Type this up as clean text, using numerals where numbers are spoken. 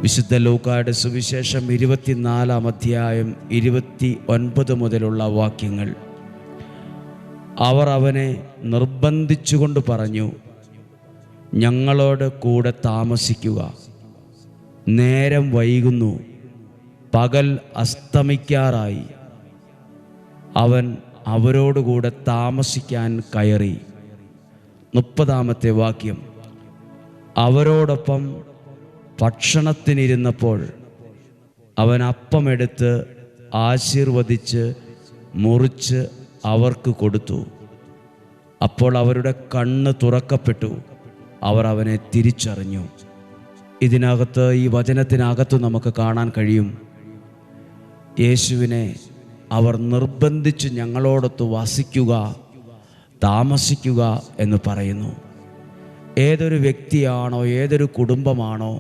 വിശുദ്ധ ലൂക്കായുടെ സുവിശേഷം 24 അധ്യായം 29 മുതലുള്ള വാക്യങ്ങൾ. അവർ അവനെ നിർബന്ധിച്ചുകൊണ്ട് പറഞ്ഞു, ഞങ്ങളോട് കൂടെ താമസിക്കുക, നേരം വൈകുന്നു, പകൽ അസ്തമിക്കാറായി. അവൻ അവരോടുകൂടെ താമസിക്കാൻ കയറി. 30 വാക്യം. അവരോടൊപ്പം ഭക്ഷണത്തിനിരുന്നപ്പോൾ അവൻ അപ്പമെടുത്ത് ആശീർവദിച്ച് മുറിച്ച് അവർക്ക് കൊടുത്തു. അപ്പോൾ അവരുടെ കണ്ണ് തുറക്കപ്പെട്ടു, അവർ അവനെ തിരിച്ചറിഞ്ഞു. ഇതിനകത്ത്, ഈ വചനത്തിനകത്ത് നമുക്ക് കാണാൻ കഴിയും, യേശുവിനെ അവർ നിർബന്ധിച്ച് ഞങ്ങളോടൊത്ത് വസിക്കുക, താമസിക്കുക എന്ന് പറയുന്നു. ഏതൊരു വ്യക്തിയാണോ, ഏതൊരു കുടുംബമാണോ